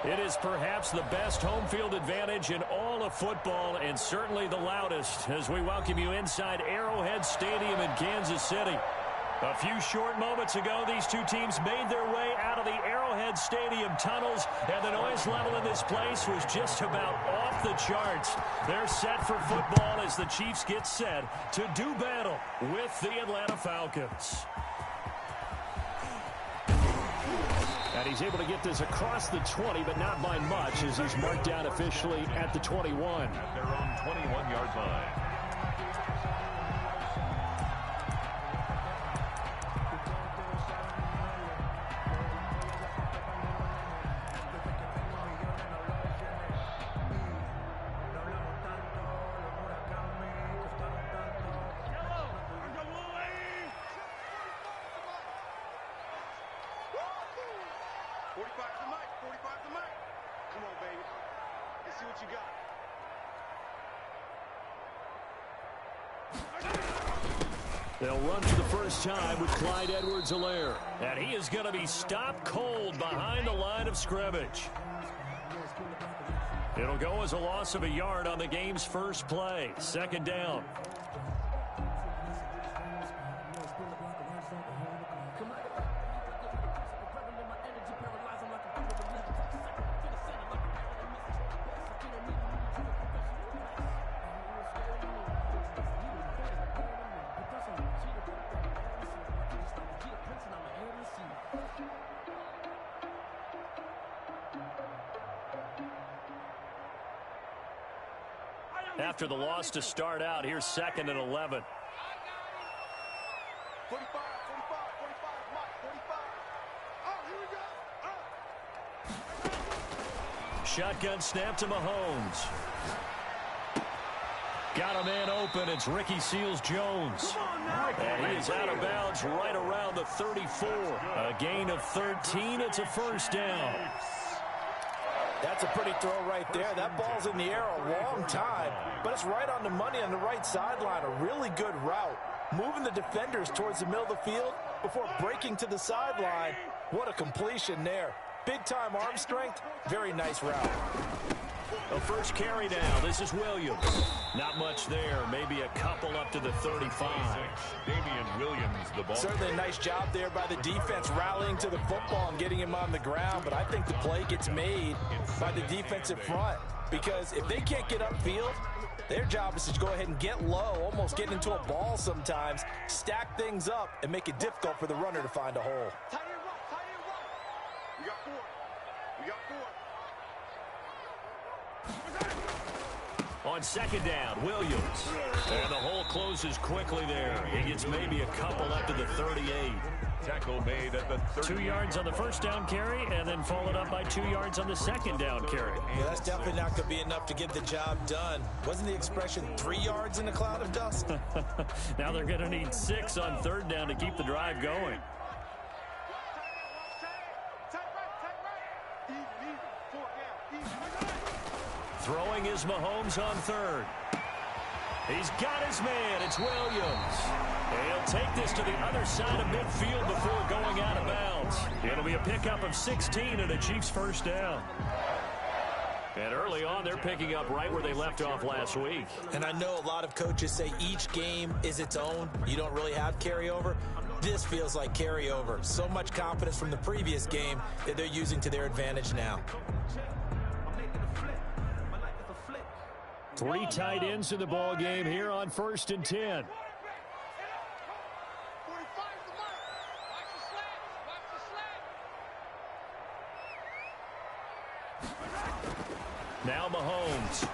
It is perhaps the best home field advantage in all of football, and certainly the loudest, as we welcome you inside Arrowhead Stadium in Kansas City. A few short moments ago, these two teams made their way out of the Arrowhead Stadium tunnels, and the noise level in this place was just about off the charts. They're set for football as the Chiefs get set to do battle with the Atlanta Falcons. And he's able to get this across the 20, but not by much, as he's marked down officially at the 21. At their own 21-yard line. They'll run for the first time with Clyde Edwards-Helaire. And he is going to be stopped cold behind the line of scrimmage. It'll go as a loss of a yard on the game's first play. Second down. After the loss to start out, here's 2nd and 11. 45, 45, 45, Mike, 45. Oh, here we go. Shotgun snap to Mahomes. Got a man open. It's Ricky Seals-Jones. And he is out of bounds right around the 34. A gain of 13. It's a first down. That's a pretty throw right there. That ball's in the air a long time, but it's right on the money on the right sideline. A really good route. Moving the defenders towards the middle of the field before breaking to the sideline. What a completion there. Big-time arm strength. Very nice route. A first carry now. This is Williams. Not much there. Maybe a couple up to the 35. Damian Williams, the ball. Certainly a nice job there by the defense rallying to the football and getting him on the ground. But I think the play gets made by the defensive front. Because if they can't get upfield, their job is to go ahead and get low, almost get into a ball sometimes, stack things up, and make it difficult for the runner to find a hole. Tight end right, tight end right. We got 4. We got 4. On second down, Williams. And the hole closes quickly there. He gets maybe a couple up to the 38. Tackle made at the 30. 2 yards on the first down carry, and then followed up by 2 yards on the second down carry. Yeah, that's definitely not going to be enough to get the job done. Wasn't the expression 3 yards in a cloud of dust? Now they're going to need 6 on third down to keep the drive going. Throwing is Mahomes on third. He's got his man. It's Williams. He'll take this to the other side of midfield before going out of bounds. It'll be a pickup of 16 and a Chiefs first down. And early on, they're picking up right where they left off last week. And I know a lot of coaches say each game is its own. You don't really have carryover. This feels like carryover. So much confidence from the previous game that they're using to their advantage now. 3 tight ends in the ball game here on 1st and 10. Now Mahomes.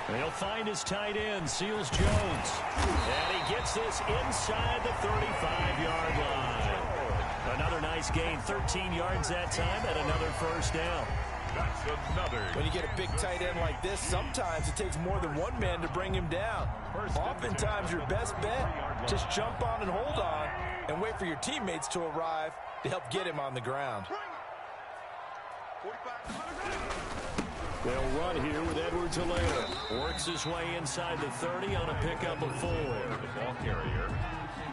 And he'll find his tight end, Seals-Jones. And he gets this inside the 35-yard line. Another nice gain, 13 yards that time, and another first down. That's another. When you get a big tight end like this, sometimes it takes more than one man to bring him down. Oftentimes your best bet, just jump on and hold on and wait for your teammates to arrive to help get him on the ground. They'll run here with Edwards-Helaire. Works his way inside the 30 on a pickup of 4. The ball carrier.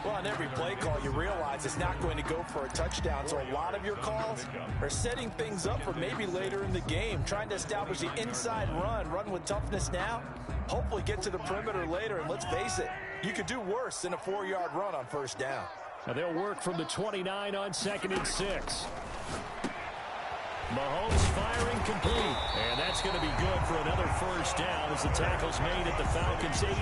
Well, on every play call, you realize it's not going to go for a touchdown, so a lot of your calls are setting things up for maybe later in the game, trying to establish the inside run with toughness now, hopefully get to the perimeter later, and let's face it, you could do worse than a 4-yard run on first down. Now they'll work from the 29 on 2nd and 6. Mahomes firing complete, and that's going to be good for another first down as the tackle's made at the Falcons' 18.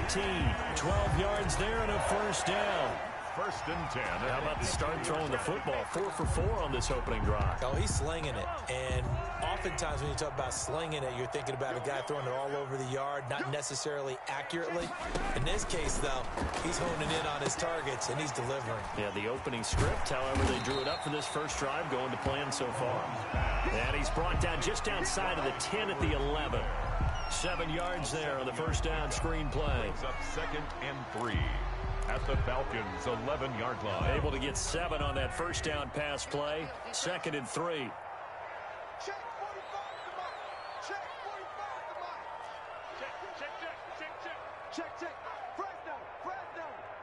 12 yards there and a first down. 1st and 10. How about the start throwing the football? 4 for 4 on this opening drive. Oh, he's slinging it. And oftentimes when you talk about slinging it, you're thinking about a guy throwing it all over the yard, not necessarily accurately. In this case, though, he's honing in on his targets, and he's delivering. Yeah, the opening script, however, they drew it up for this first drive, going to plan so far. And he's brought down just outside of the 10 at the 11. 7 yards there on the first down screen play. Brings up 2nd and 3. At the Falcons' 11-yard line. Able to get 7 on that first down pass play. 2nd and 3. Check 45 to Mike. Check 45 to Mike. Check.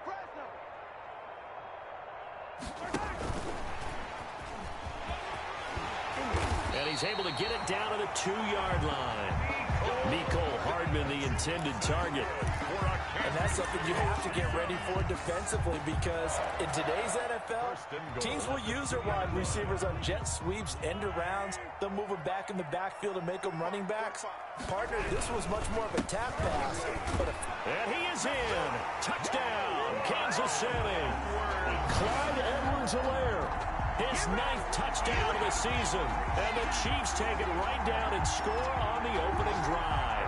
Fresno. And he's able to get it down to the 2-yard line. Nicole Hardman, the intended target. And that's something you have to get ready for defensively, because in today's NFL, teams will use their wide receivers on jet sweeps, end arounds. They'll move them back in the backfield and make them running backs. Partner, this was much more of a tap pass. And he is in. Touchdown, Kansas City. Clyde Edwards-Helaire, his 9th touchdown of the season. And the Chiefs take it right down and score on the opening drive.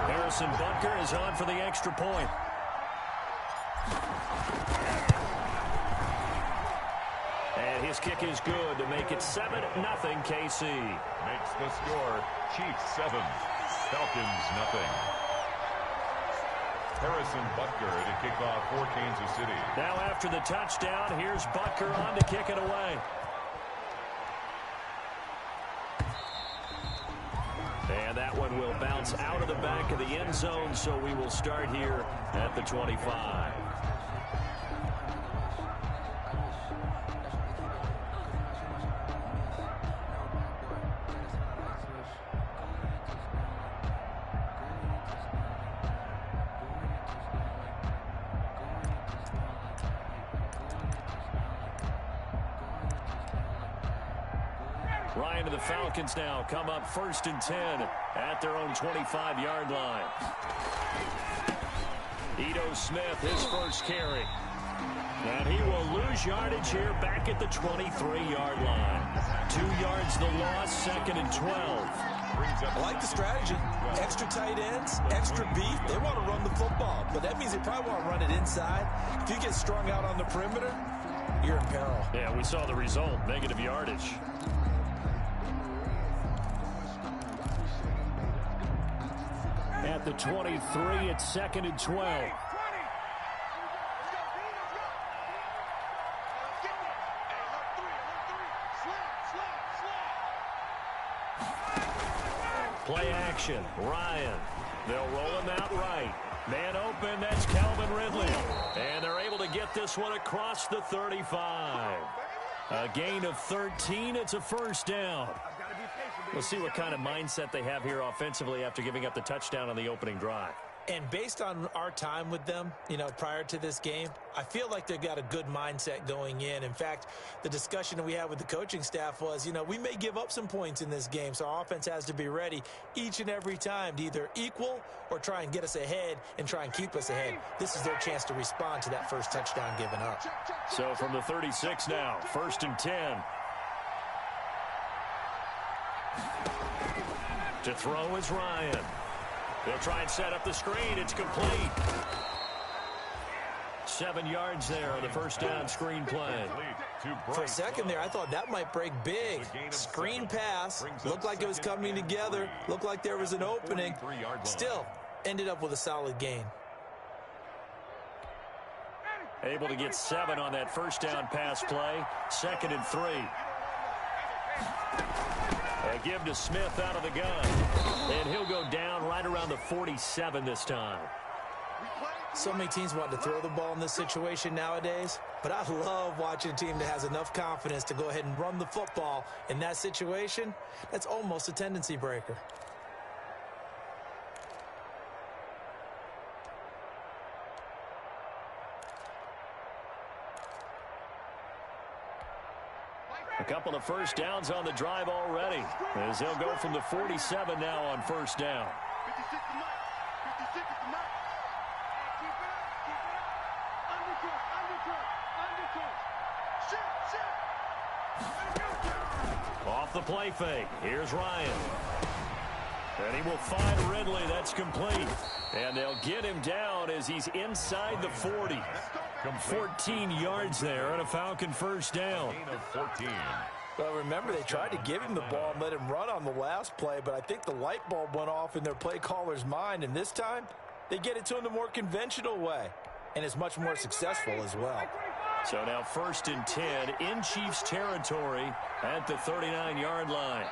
Harrison Butker is on for the extra point. And his kick is good to make it 7-0 KC. Makes the score Chiefs 7, Falcons 0. Harrison Butker to kick off for Kansas City. Now after the touchdown, here's Butker on to kick it away. And that one will bounce out of the back of the end zone, so we will start here at the 25. Ryan to the Falcons now come up 1st and 10 at their own 25-yard line. Ito Smith, his first carry. And he will lose yardage here back at the 23-yard line. 2 yards the loss, 2nd and 12. I like the strategy. Extra tight ends, extra beef. They want to run the football, but that means they probably want to run it inside. If you get strung out on the perimeter, you're in peril. Yeah, we saw the result, negative yardage. At the 23, it's 2nd and 12. Play action, Ryan. They'll roll him out right. Man open, that's Calvin Ridley. And they're able to get this one across the 35. A gain of 13, it's a first down. We'll see what kind of mindset they have here offensively after giving up the touchdown on the opening drive. And based on our time with them, prior to this game, I feel like they've got a good mindset going in. In fact, the discussion that we had with the coaching staff was, we may give up some points in this game, so our offense has to be ready each and every time to either equal or try and get us ahead and try and keep us ahead. This is their chance to respond to that first touchdown given up. So from the 36 now, 1st and 10. To throw is Ryan. They'll try and set up the screen. It's complete. 7 yards there on the first down screen play. For a second there, I thought that might break big. Screen pass. Looked like it was coming together. Looked like there was an opening. Still, ended up with a solid gain. Able to get 7 on that first down pass play. 2nd and 3. A give to Smith out of the gun. And he'll go down right around the 47 this time. We played So many teams want to throw the ball in this situation nowadays, but I love watching a team that has enough confidence to go ahead and run the football in that situation. That's almost a tendency breaker. A couple of first downs on the drive already, as they'll go from the 47 now on first down. 56 to Mike. 56 to Mike. Keep it up. Keep it up. Undercut. Off the play fake. Here's Ryan. And he will find Ridley. That's complete. And they'll get him down as he's inside the 40. 14 yards there and a Falcon first down. Gain of 14. Well, remember, they tried to give him the ball and let him run on the last play, but I think the light bulb went off in their play caller's mind, and this time they get it to him the more conventional way, and it's much more successful as well. So now first and 10 in Chiefs territory at the 39-yard line.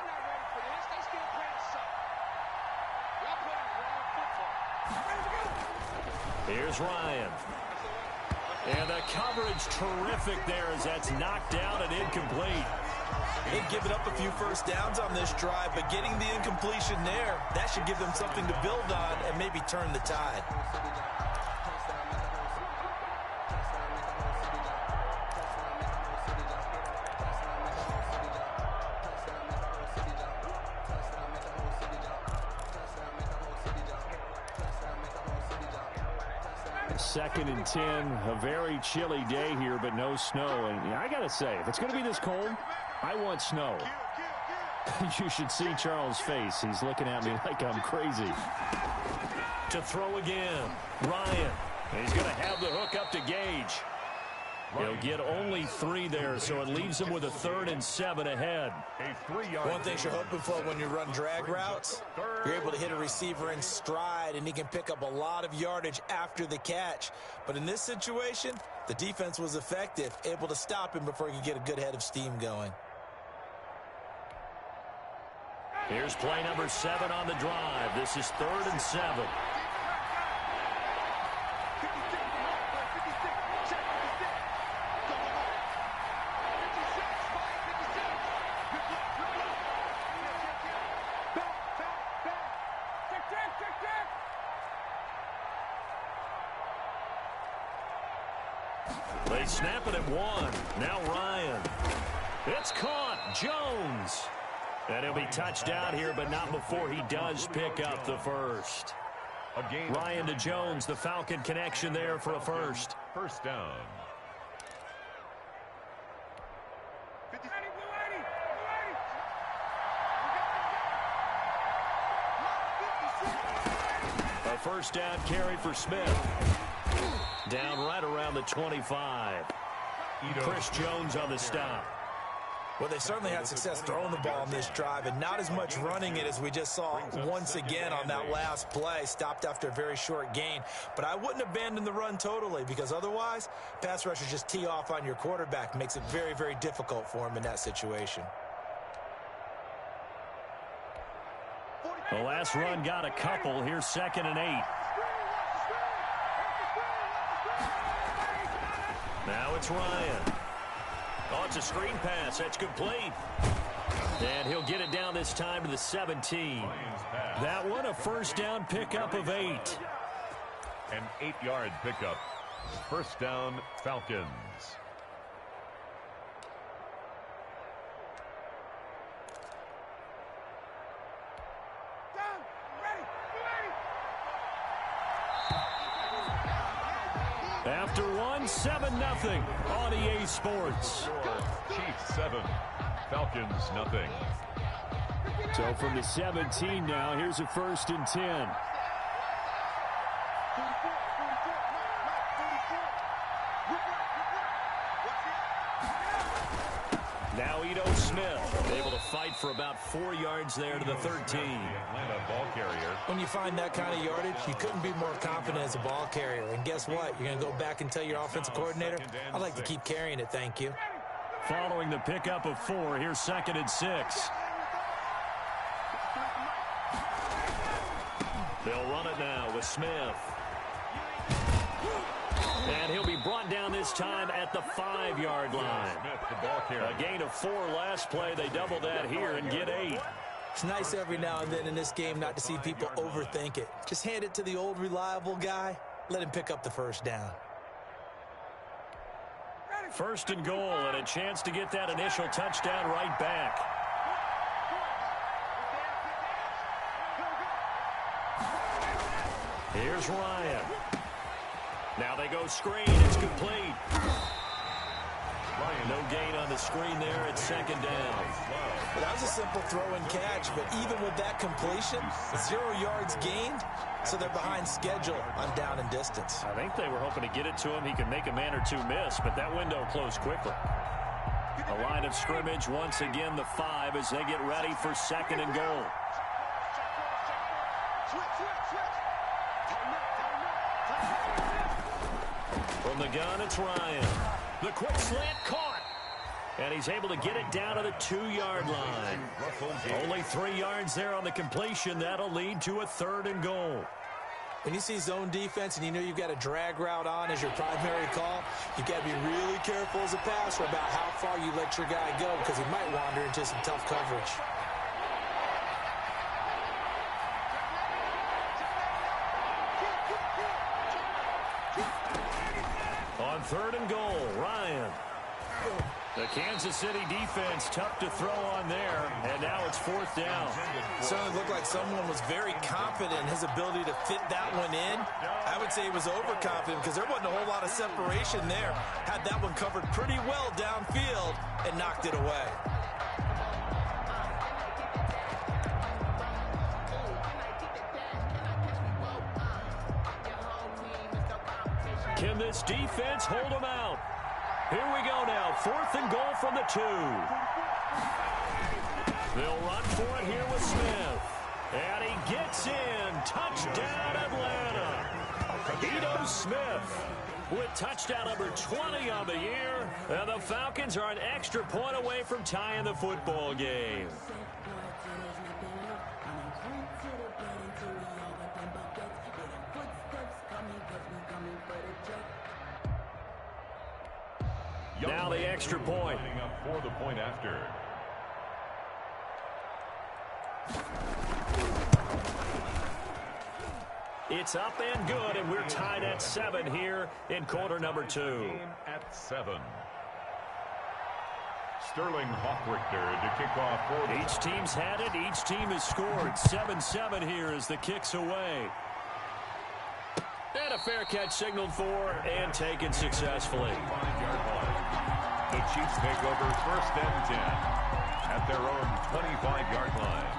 Here's Ryan. And the coverage terrific there as that's knocked down and incomplete. They've given up a few first downs on this drive, but getting the incompletion there, that should give them something to build on and maybe turn the tide. Second and 10, a very chilly day here, but no snow. And I got to say, if it's going to be this cold, I want snow. You should see Charles' face. He's looking at me like I'm crazy. To throw again, Ryan. He's going to have the hook up to Gage. He'll get only 3 there, so it leaves him with a 3rd and 7 ahead. One thing you're hoping for when you run drag routes, you're able to hit a receiver in stride, and he can pick up a lot of yardage after the catch. But in this situation, the defense was effective, able to stop him before he could get a good head of steam going. Here's play number 7 on the drive. This is 3rd and 7. They snap it at 1. Now Ryan. It's caught. Jones. And he'll be touched down here, but not before he does pick up the first. Ryan to Jones, the Falcon connection there for a first. First down. A first down carry for Smith. Down right around the 25. Chris Jones on the stop. Well, they certainly had success throwing the ball on this drive, and not as much running it as we just saw once again on that last play. Stopped after a very short gain. But I wouldn't abandon the run totally, because otherwise, pass rushers just tee off on your quarterback. Makes it very, very difficult for him in that situation. The last run got a couple. Here's 2nd and 8. Now it's Ryan. Oh, it's a screen pass. That's complete. And he'll get it down this time to the 17. That one, a first down pickup of 8. An 8-yard pickup. First down, Falcons. After one, 7-0 on EA Sports. Chiefs 7, Falcons nothing. So from the 17 now, here's a 1st and 10. Now Ito Smith able to fight for about 4 yards there to the 13. Atlanta ball carrier. When you find that kind of yardage, you couldn't be more confident as a ball carrier. And guess what? You're going to go back and tell your offensive coordinator, I'd like to keep carrying it, thank you. Following the pickup of 4, here's 2nd and 6. They'll run it now with Smith. And he'll be brought down this time at the 5-yard line. A gain of 4 last play. They double that here and get 8. It's nice every now and then in this game not to see people overthink it. Just hand it to the old reliable guy. Let him pick up the first down. First and goal, and a chance to get that initial touchdown right back. Here's Ryan. Now they go screen. It's complete. No gain on the screen there. It's second down. Well, that was a simple throw and catch, but even with that completion, 0 yards gained, so they're behind schedule on down and distance. I think they were hoping to get it to him. He could make a man or two miss, but that window closed quickly. A line of scrimmage, once again the 5 as they get ready for second and goal. From the gun, it's Ryan. The quick slant caught. And he's able to get it down to the 2-yard line. Only 3 yards there on the completion. That'll lead to a third and goal. When you see zone defense and you know you've got a drag route on as your primary call, you've got to be really careful as a passer about how far you let your guy go because he might wander into some tough coverage. On third and goal, Ryan. The Kansas City defense tough to throw on there, and now it's 4th down. Certainly looked like someone was very confident in his ability to fit that one in. I would say he was overconfident because there wasn't a whole lot of separation there. Had that one covered pretty well downfield and knocked it away. Can this defense hold them out? Here we go now. 4th and goal from the 2. They'll run for it here with Smith. And he gets in. Touchdown, Atlanta. Ito Smith with touchdown number 20 on the year. And the Falcons are an extra point away from tying the football game. Now the extra point. For the point after. It's up and good, and we're tied at 7 here in quarter number 2. Game at 7. Sterling Hawkrichter to kick off for the... Each team's had it. Each team has scored. 7-7 here as the kick's away. And a fair catch signaled for and taken successfully. 5-yard line. The Chiefs take over 1st and 10 at their own 25-yard line.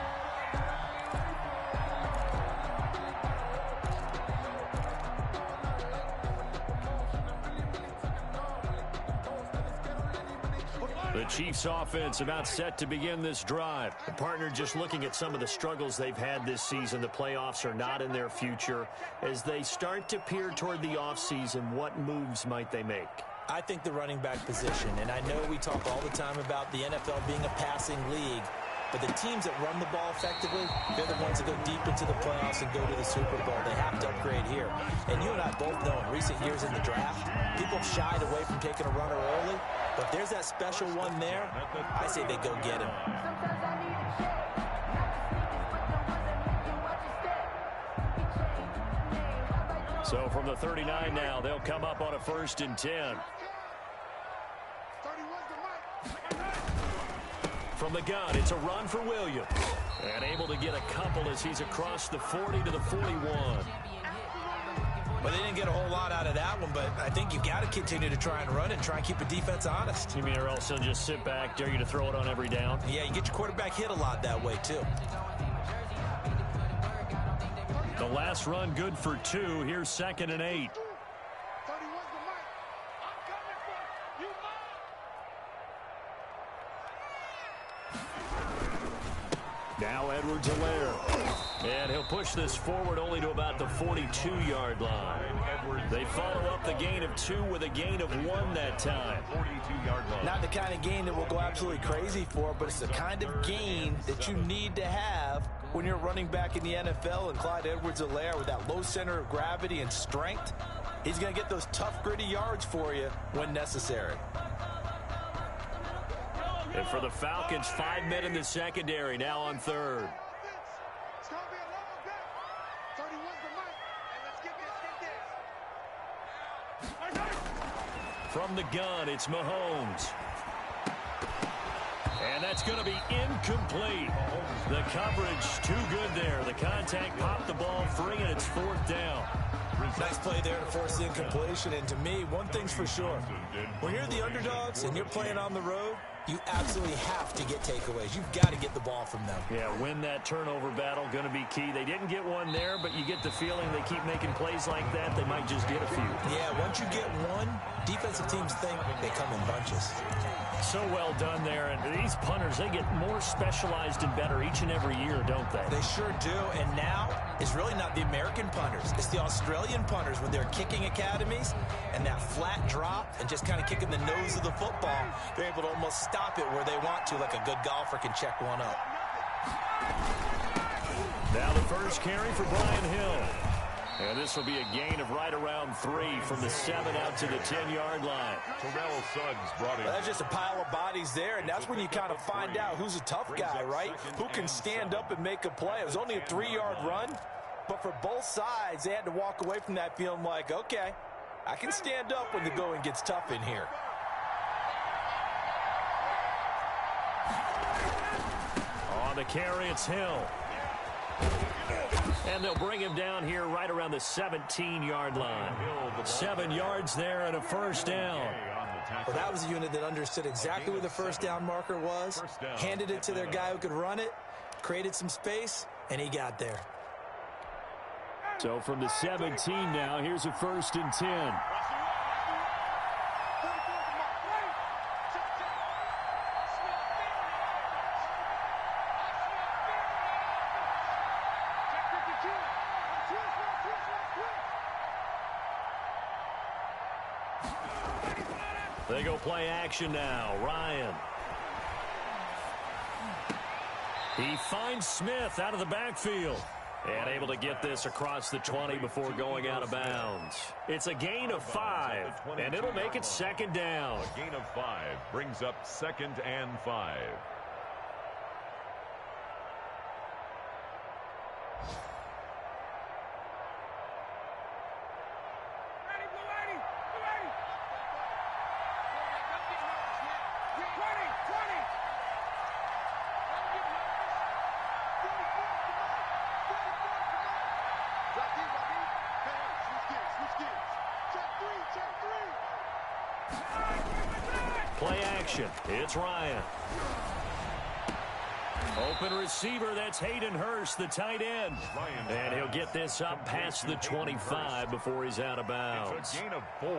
The Chiefs offense about set to begin this drive. The partner just looking at some of the struggles they've had this season. The playoffs are not in their future. As they start to peer toward the offseason, what moves might they make? I think the running back position, and I know we talk all the time about the NFL being a passing league, but the teams that run the ball effectively, they're the ones that go deep into the playoffs and go to the Super Bowl. They have to upgrade here. And you and I both know in recent years in the draft, people shied away from taking a runner early, but if there's that special one there, I say they go get him. So from the 39 now, they'll come up on a 1st and 10. From the gun, it's a run for Williams. And able to get a couple as he's across the 40 to the 41. Well, they didn't get a whole lot out of that one, but I think you've got to continue to try and run it and try and keep the defense honest. You mean or else they'll just sit back, dare you to throw it on every down? Yeah, you get your quarterback hit a lot that way, too. The last run good for 2. Here's 2nd and 8. Now Edwards-Helaire. And he'll push this forward only to about the 42-yard line. They follow up the gain of 2 with a gain of 1 that time. 42-yard line. Not the kind of gain that we'll go absolutely crazy for, but it's the kind of gain that you need to have when you're running back in the NFL. And Clyde Edwards-Helaire, with that low center of gravity and strength, he's going to get those tough, gritty yards for you when necessary. And for the Falcons, 5 men in the secondary, now on third. It's going to be a long day. 31 for Mike. And let's get this. From the gun, it's Mahomes. And that's going to be incomplete. The coverage too good there. The contact popped the ball free, and it's 4th down. Nice play there to force the incompletion. And to me, one thing's for sure. When you're the underdogs and you're playing on the road, you absolutely have to get takeaways. You've got to get the ball from them. Yeah, win that turnover battle, going to be key. They didn't get one there, but you get the feeling they keep making plays like that, they might just get a few. Yeah, once you get one, defensive teams think they come in bunches. So well done there. And these punters, they get more specialized and better each and every year, don't they? They sure do. And now, it's really not the American punters. It's the Australian punters with their kicking academies and that flat drop and just kind of kicking the nose of the football. They're able to almost stop it where they want to, like a good golfer can check one up. Now the first carry for Brian Hill. And this will be a gain of right around 3 from the 7 out to the 10-yard line. Terrell Suggs brought in. That's just a pile of bodies there, and that's when you kind of find out who's a tough guy, right? Who can stand up and make a play. It was only a 3-yard run, but for both sides, they had to walk away from that feeling like, okay, I can stand up when the going gets tough in here. On the carry, it's Hill. And they'll bring him down here right around the 17-yard line. 7 yards there and a first down. Well, that was a unit that understood exactly where the first down marker was, handed it to their guy who could run it, created some space, and he got there. So from the 17 now, here's a 1st and 10. They go play action now. Ryan. He finds Smith out of the backfield. And able to get this across the 20 before going out of bounds. It's a gain of 5, and it'll make it 2nd down. A gain of 5 brings up 2nd and 5. Play action. It's Ryan. Open receiver, that's Hayden Hurst, the tight end. And he'll get this up past the 25 before he's out of bounds. It's a gain of 4.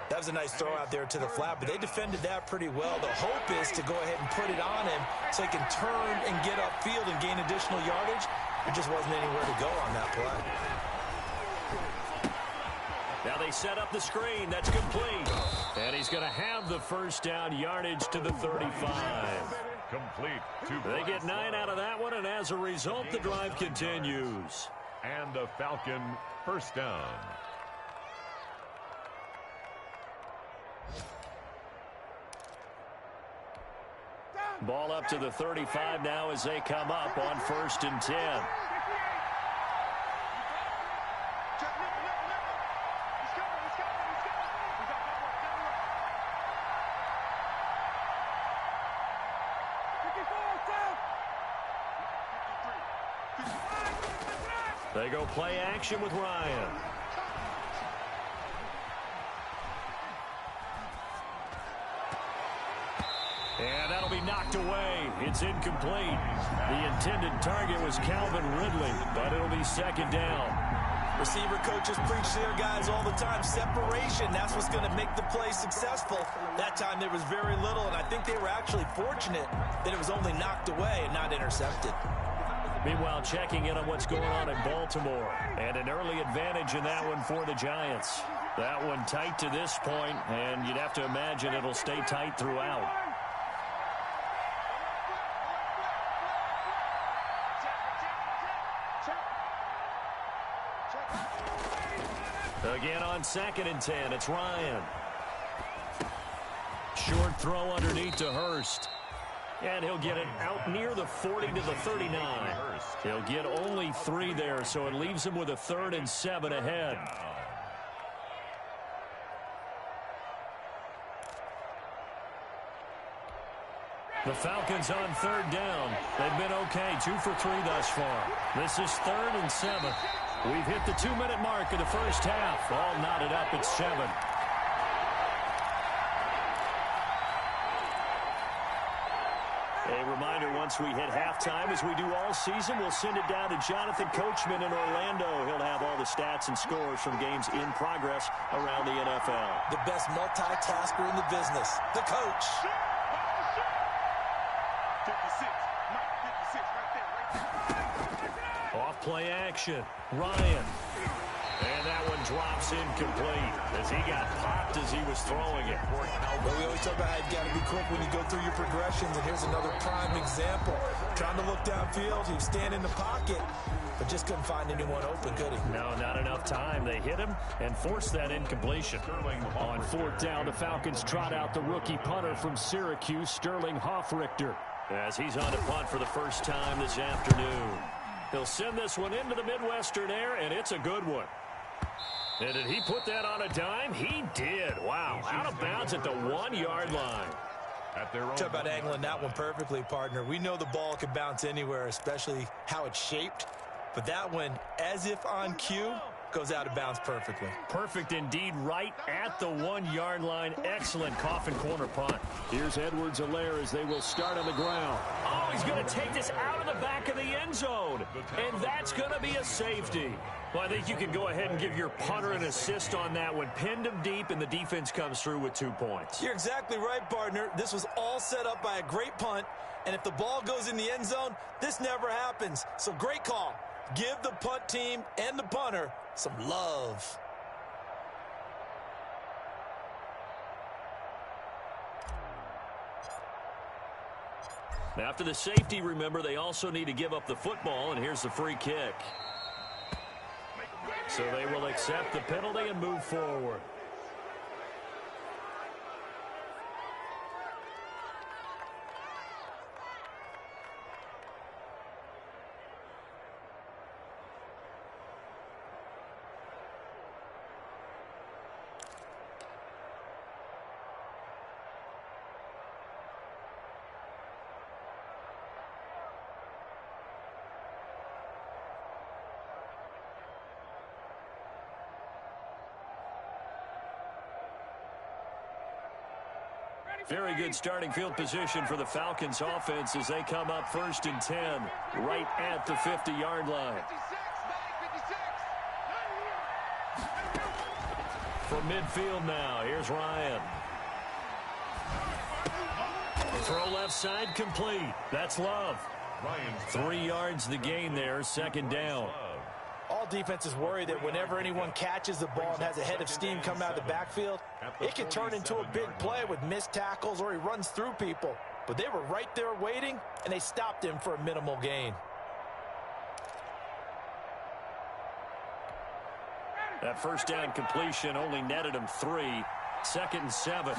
That was a nice throw out there to the flat, but they defended that pretty well. The hope is to go ahead and put it on him so he can turn and get upfield and gain additional yardage. There just wasn't anywhere to go on that play. Now they set up the screen. That's complete. And he's going to have the first down yardage to the 35. Complete. They get 9 out of that one, and as a result, the drive continues. And the Falcon first down. Ball up to the 35 now as they come up on 1st and 10. They go play action with Ryan. And that'll be knocked away. It's incomplete. The intended target was Calvin Ridley, but it'll be 2nd down. Receiver coaches preach to their guys all the time. Separation, that's what's going to make the play successful. That time there was very little, and I think they were actually fortunate that it was only knocked away and not intercepted. Meanwhile, checking in on what's going on in Baltimore. And an early advantage in that one for the Giants. That one tight to this point, and you'd have to imagine it'll stay tight throughout. Again on 2nd and 10, it's Ryan. Short throw underneath to Hurst. And he'll get it out near the 40 to the 39. He'll get only 3 there, so it leaves him with a 3rd and 7 ahead. The Falcons on 3rd down. They've been okay, 2 for 3 thus far. This is 3rd and 7. We've hit the 2-minute mark of the first half. All knotted up at 7. A reminder, once we hit halftime, as we do all season, we'll send it down to Jonathan Coachman in Orlando. He'll have all the stats and scores from games in progress around the NFL. The best multitasker in the business, the coach. 56, Mike, 56, right there. Off play action, Ryan. And that one drops incomplete as he got popped as he was throwing it. Well, we always talk about how you've got to be quick when you go through your progressions, and here's another prime example. Trying to look downfield, he was standing in the pocket, but just couldn't find anyone open, could he? No, not enough time. They hit him and forced that incompletion. On 4th down, the Falcons trot out the rookie punter from Syracuse, Sterling Hoffrichter, as he's on to punt for the first time this afternoon. He'll send this one into the Midwestern air, and it's a good one. And did he put that on a dime? He did. Wow. Out of bounds at the 1-yard line. Talk about angling that one perfectly, partner. We know the ball can bounce anywhere, especially how it's shaped. But that one, as if on cue, goes out of bounds perfectly. Perfect indeed, right at the 1-yard line. Excellent coffin corner punt. Here's Edwards-Helaire as they will start on the ground. Oh, he's going to take this out of the back of the end zone. And that's going to be a safety. Well, I think you can go ahead and give your punter an assist on that one. Pinned him deep, and the defense comes through with 2 points. You're exactly right, partner. This was all set up by a great punt. And if the ball goes in the end zone, this never happens. So great call. Give the punt team and the punter some love. After the safety, remember, they also need to give up the football, and here's the free kick. So they will accept the penalty and move forward. Very good starting field position for the Falcons offense as they come up 1st and 10, right at the 50-yard line. 56, From midfield now, here's Ryan. Throw left side complete. That's Love. 3 yards the gain there, 2nd down. All defenses worry that whenever anyone catches the ball and has a head of steam coming out of the backfield, it can turn into a big play with missed tackles or he runs through people. But they were right there waiting, and they stopped him for a minimal gain. That first down completion only netted him 3. 2nd and 7.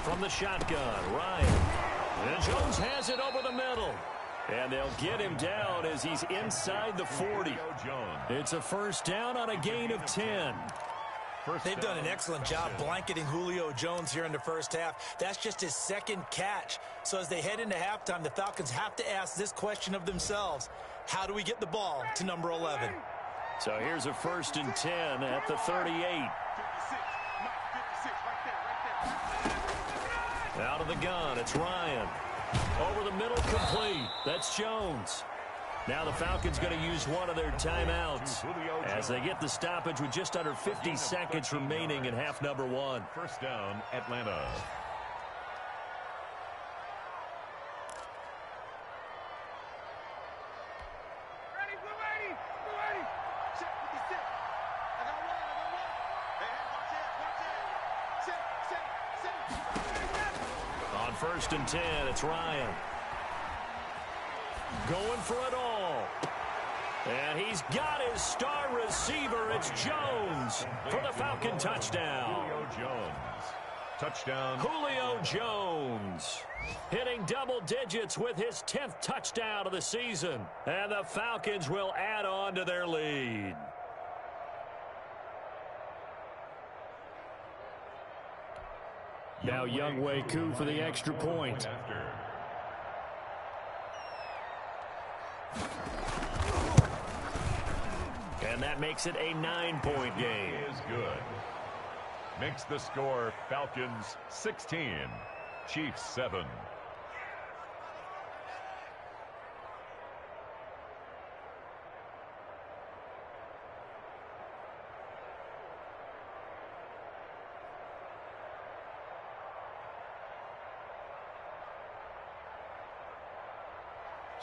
From the shotgun, Ryan. And Jones has it over the middle. And they'll get him down as he's inside the 40. It's a first down on a gain of 10. They've done an excellent job blanketing Julio Jones here in the first half. That's just his 2nd catch. So as they head into halftime, the Falcons have to ask this question of themselves. How do we get the ball to number 11? So here's a 1st and 10 at the 38. 56, Mike, 56, right there. Out of the gun, it's Ryan. Over the middle, complete. That's Jones. Now the Falcons going to use one of their timeouts as they get the stoppage with just under 50 seconds remaining in half number 1. First down, Atlanta. first and 10. It's Ryan. Going for it all. And he's got his star receiver. It's Jones for the Falcon touchdown. Julio Jones. Touchdown. Julio Jones hitting double digits with his 10th touchdown of the season. And the Falcons will add on to their lead. Now Young Wei Koo for the extra point. And that makes it a 9-point game. Is good. Makes the score Falcons 16, Chiefs 7.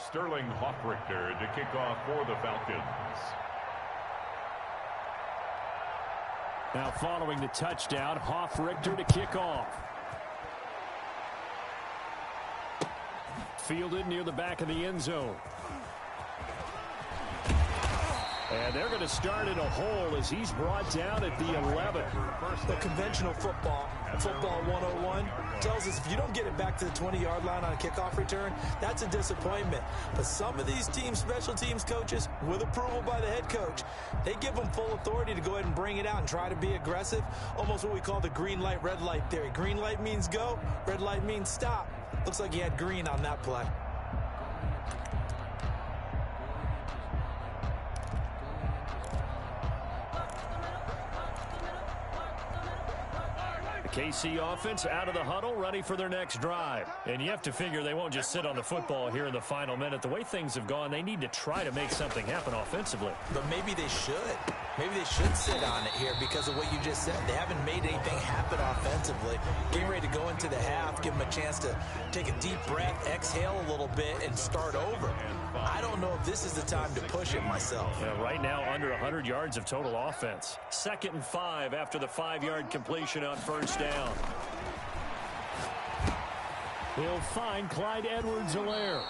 Sterling Hoffrichter to kick off for the Falcons. Now following the touchdown, Hoffrichter to kick off. Fielded near the back of the end zone. And they're going to start in a hole as he's brought down at the 11. The conventional football 101, tells us if you don't get it back to the 20-yard line on a kickoff return, that's a disappointment. But some of these teams, special teams coaches, with approval by the head coach, they give them full authority to go ahead and bring it out and try to be aggressive. Almost what we call the green light, red light theory. Green light means go, red light means stop. Looks like he had green on that play. KC offense out of the huddle, ready for their next drive. And you have to figure they won't just sit on the football here in the final minute. The way things have gone, they need to try to make something happen offensively. But maybe they should. Maybe they should sit on it here because of what you just said. They haven't made anything happen offensively. Getting ready to go into the half, give them a chance to take a deep breath, exhale a little bit, and start over. I don't know if this is the time to push it myself. Yeah, right now, under 100 yards of total offense. 2nd and 5 after the 5-yard completion on first down. He'll find Clyde Edwards-Helaire.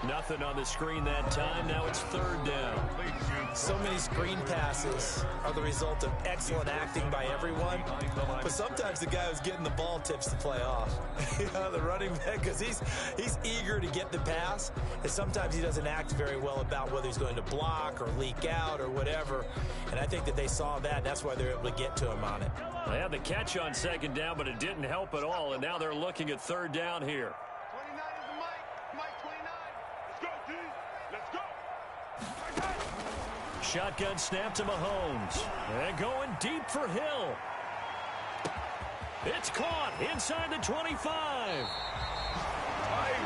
Nothing on the screen that time. Now it's 3rd down. So many screen passes are the result of excellent acting by everyone. But sometimes the guy who's getting the ball tips the play off. The running back, because he's eager to get the pass. And sometimes he doesn't act very well about whether he's going to block or leak out or whatever. And I think that they saw that. That's why they're able to get to him on it. They had the catch on 2nd down, but it didn't help at all. And now they're looking at 3rd down here. 29 is the Mike 29. Let's go, D. Let's go. Shotgun snap to Mahomes. And going deep for Hill. It's caught inside the 25.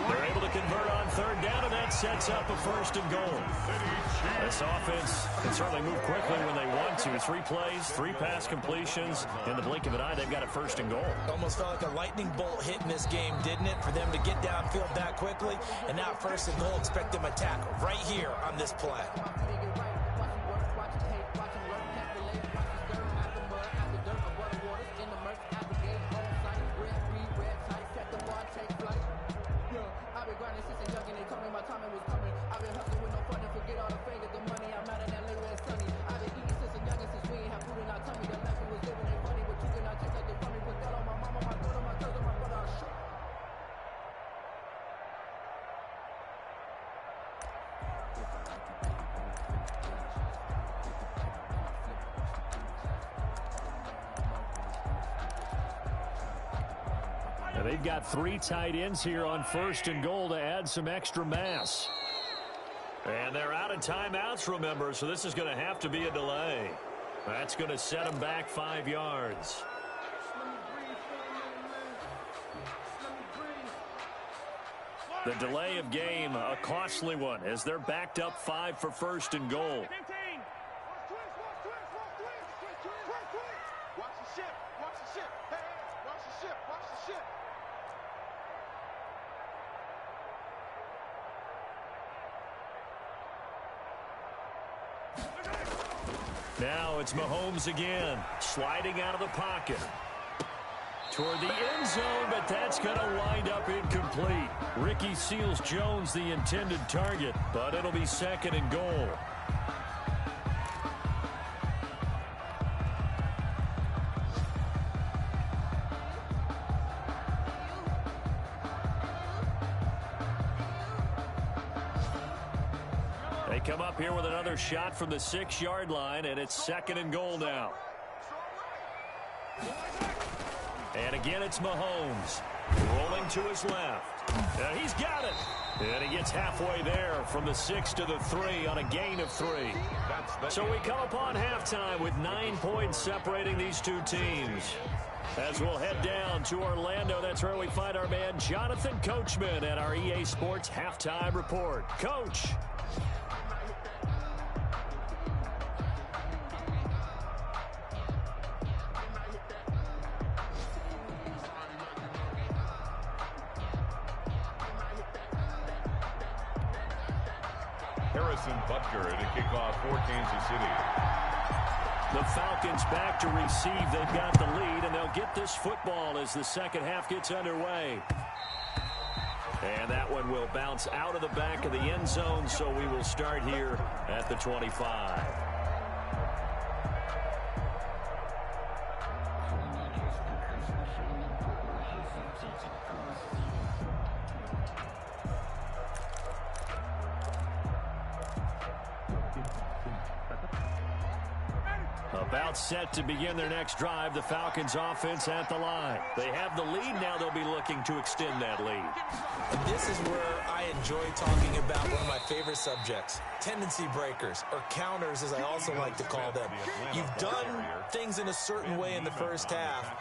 They're able to convert on 3rd down, and that sets up a 1st and goal. This offense can certainly move quickly when they want to. 3 plays, 3 pass completions. In the blink of an eye, they've got a 1st and goal. Almost felt like a lightning bolt hit in this game, didn't it? For them to get downfield that quickly. And now 1st and goal, expect them attack right here on this play. They've got 3 tight ends here on 1st and goal to add some extra mass. And they're out of timeouts, remember, so this is going to have to be a delay. That's going to set them back 5 yards. The delay of game, a costly one, as they're backed up 5 for 1st and goal. Watch the ship. Watch the ship. Hey, watch the ship. Watch the ship. Now it's Mahomes again, sliding out of the pocket. toward the end zone, but that's going to wind up incomplete. Ricky Seals-Jones, the intended target, but it'll be second and goal. They come up here with another shot from the 6-yard line, and it's second and goal now. And again, it's Mahomes rolling to his left. And he's got it. And he gets halfway there from the 6 to the 3 on a gain of 3. So we come upon halftime with 9 points separating these two teams. As we'll head down to Orlando, that's where we find our man Jonathan Coachman at our EA Sports Halftime Report. Coach. Butker to kick off for Kansas City. The Falcons back to receive. They've got the lead, and they'll get this football as the second half gets underway. And that one will bounce out of the back of the end zone, so we will start here at the 25. About set to begin their next drive, the Falcons offense at the line. They have the lead now. They'll be looking to extend that lead. And this is where I enjoy talking about one of my favorite subjects, tendency breakers, or counters as I also like to call them. You've done things in a certain way in the first half,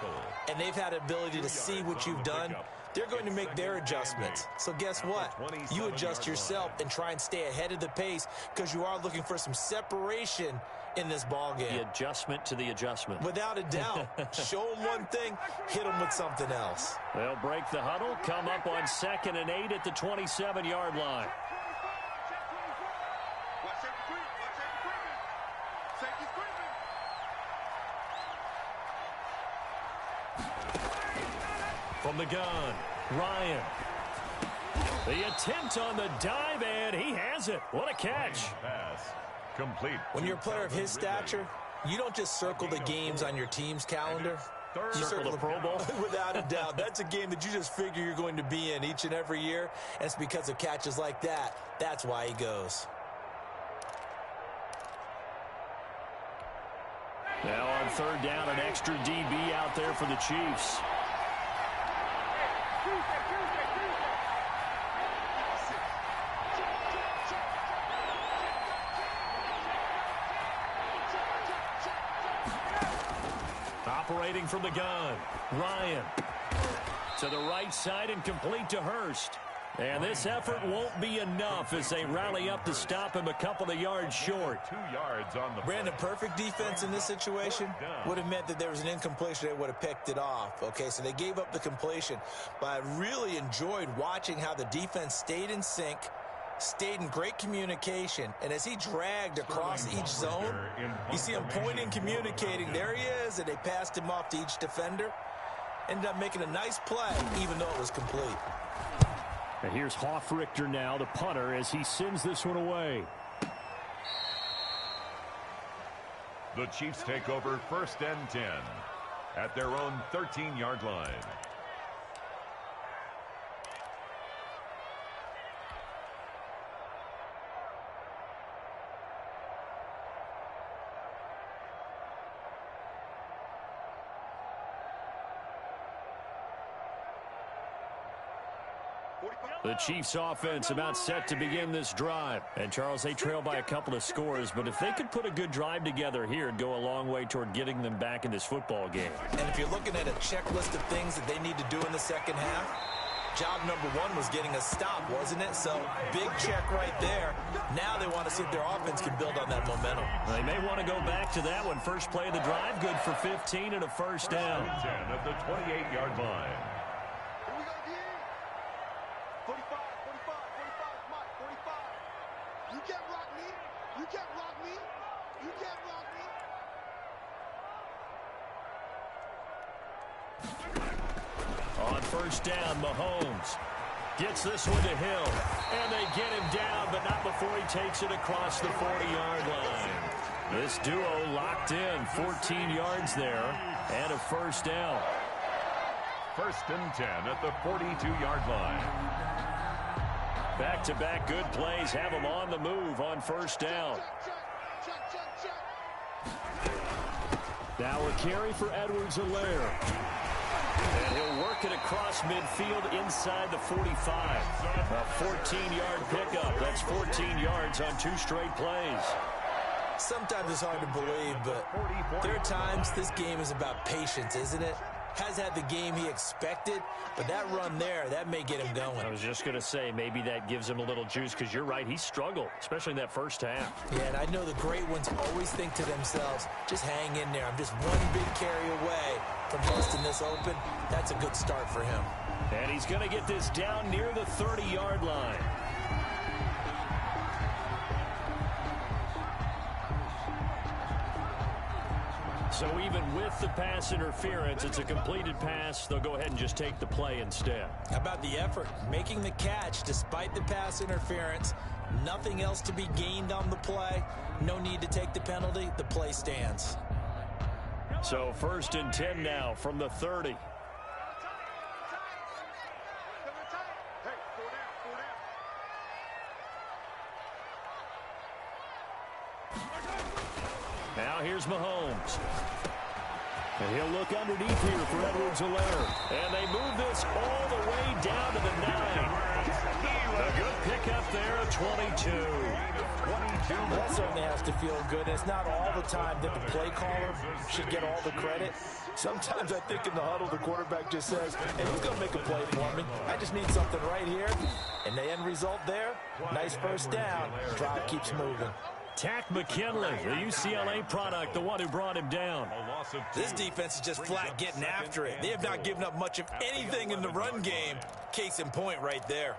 and they've had ability to see what you've done. They're going to make their adjustments. So guess what? You adjust yourself and try and stay ahead of the pace because you are looking for some separation in this ball game. The adjustment to the adjustment. Without a doubt. Show them one thing, hit them with something else. They'll break the huddle, come up on 2nd and 8 at the 27-yard line. From the gun, Ryan. The attempt on the dive, and he has it. What a catch. Pass complete. When you're a player of his stature, you don't just circle the games on your team's calendar. You circle the Pro Bowl. Without a doubt. That's a game that you just figure you're going to be in each and every year, and it's because of catches like that. That's why he goes. Now on 3rd down, an extra DB out there for the Chiefs. Operating from the gun, Ryan. To the right side and complete to Hurst. And this effort won't be enough as they rally up to stop him a couple of yards short. 2 yards on the Brandon, perfect defense in this situation would have meant that there was an incompletion. They would have picked it off. Okay, so they gave up the completion. But I really enjoyed watching how the defense stayed in sync, stayed in great communication, and as he dragged across each zone, you see him pointing, communicating. There he is, and they passed him off to each defender. Ended up making a nice play, even though it was complete. And here's Hoffrichter now, the punter, as he sends this one away. The Chiefs take over 1st and 10 at their own 13-yard line. The Chiefs offense about set to begin this drive. And Charles, they trail by a couple of scores, but if they could put a good drive together here, it'd go a long way toward getting them back in this football game. And if you're looking at a checklist of things that they need to do in the second half, job number 1 was getting a stop, wasn't it? So big check right there. Now they want to see if their offense can build on that momentum. They may want to go back to that one. First play of the drive, good for 15 and a first down. 10 at the 28-yard line. 45, 45, 45, Mike, 45. You can't block me. You can't block me. You can't block me. first down. Mahomes gets this one to Hill. And they get him down, but not before he takes it across the 40-yard line. This duo locked in, 14 yards there, and a first down. First and 10 at the 42-yard line. Back-to-back good plays have him on the move on first down. Now a carry for Edwards-Helaire. And he'll work it across midfield inside the 45. A 14-yard pickup. That's 14 yards on 2 straight plays. Sometimes it's hard to believe, but there are times this game is about patience, isn't it? Has had the game he expected, but that run there, that may get him going. I was just going to say, maybe that gives him a little juice, because you're right, he struggled, especially in that first half. Yeah, and I know the great ones always think to themselves, just hang in there. I'm just one big carry away from busting this open. That's a good start for him. And he's going to get this down near the 30-yard line. So even with the pass interference, it's a completed pass. They'll go ahead and just take the play instead. How about the effort? Making the catch despite the pass interference. Nothing else to be gained on the play. No need to take the penalty. The play stands. So first and 10 now from the 30. Now here's Mahomes. And he'll look underneath here for Edwards-Helaire. And they move this all the way down to the 9. A good pickup there at 22. That certainly has to feel good. It's not all the time that the play caller should get all the credit. Sometimes I think in the huddle the quarterback just says, hey, who's going to make a play for me? I just need something right here. And the end result there, nice first down. Drive keeps moving. Tack McKinley, the UCLA product, the one who brought him down. This defense is just flat getting after it. They have not given up much of anything in the run game. Case in point right there.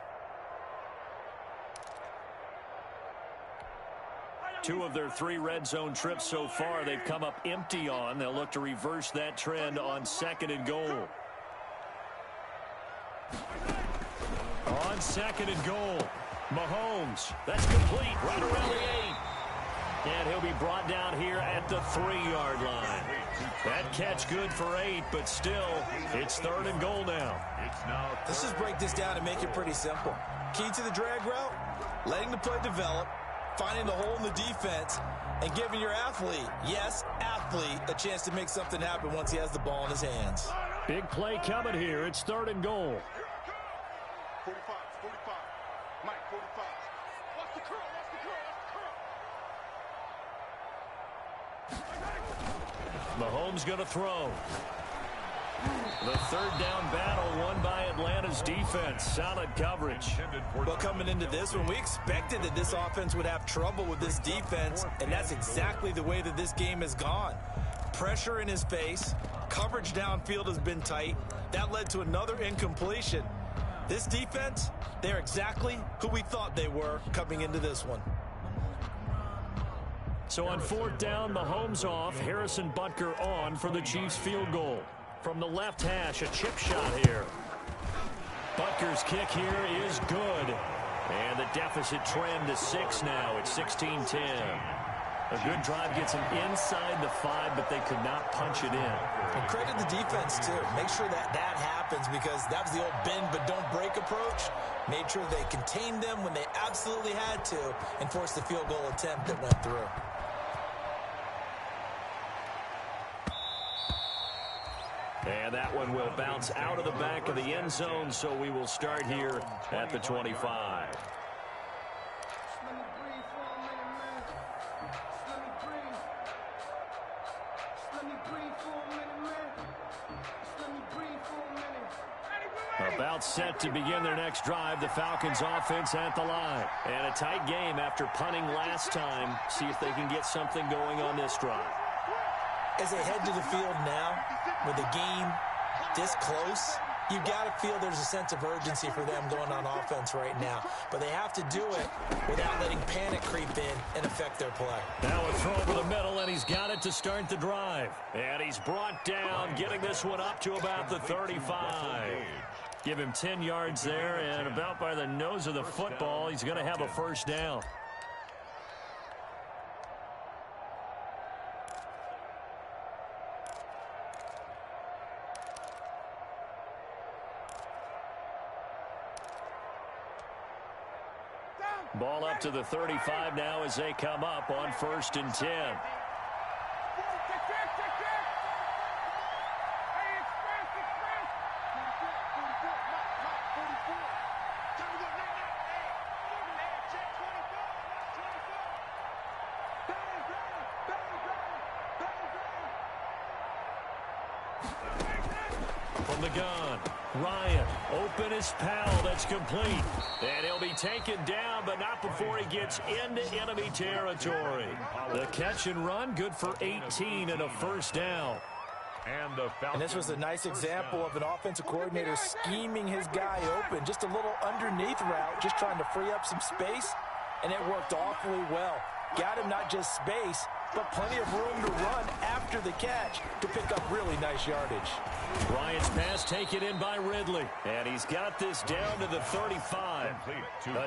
2 of their 3 red zone trips so far they've come up empty on. They'll look to reverse that trend on 2nd and goal. On 2nd and goal, Mahomes. That's complete right around the 8. And he'll be brought down here at the 3-yard line. That catch good for 8, but still, it's 3rd and goal now. Let's just break this down and make it pretty simple. Key to the drag route, letting the play develop, finding the hole in the defense, and giving your athlete, yes, athlete, a chance to make something happen once he has the ball in his hands. Big play coming here. It's 3rd and goal. 45, 45. Mike, 45. Watch the curl, watch the curl, watch the curl. Mahomes going to throw. The 3rd down battle won by Atlanta's defense. Solid coverage. Well, coming into this one, we expected that this offense would have trouble with this defense, and that's exactly the way that this game has gone. Pressure in his face. Coverage downfield has been tight. That led to another incompletion. This defense, they're exactly who we thought they were coming into this one. So on 4th down, Mahomes off. Harrison Butker on for the Chiefs field goal. From the left hash, a chip shot here. Butker's kick here is good. And the deficit trend to 6 now. It's 16-10. A good drive gets them inside the 5, but they could not punch it in. And credit the defense, too. Make sure that that happens, because that was the old bend but don't break approach. Made sure they contained them when they absolutely had to and forced the field goal attempt that went through. And that one will bounce out of the back of the end zone, so we will start here at the 25. About set to begin their next drive, the Falcons offense at the line. And a tight game after punting last time. See if they can get something going on this drive. As they head to the field now, with the game this close, you've got to feel there's a sense of urgency for them going on offense right now. But they have to do it without letting panic creep in and affect their play. Now a throw over the middle, and he's got it to start the drive. And he's brought down, getting this one up to about the 35. Give him 10 yards there, and about by the nose of the football, he's going to have a first down. Ball up to the 35 now as they come up on 1st and 10. From the gun, Ryan, open as Powell, that's complete. And he'll be taken down, but not before he gets into enemy territory. The catch and run, good for 18 and a first down. And this was a nice example of an offensive coordinator scheming his guy open. Just a little underneath route, just trying to free up some space, and it worked awfully well. Got him not just space, but plenty of room to run after the catch to pick up really nice yardage. Ryan's pass taken in by Ridley, and he's got this down to the 35.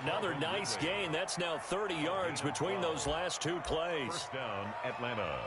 Another nice gain. That's now 30 yards between those last two plays. First down, Atlanta.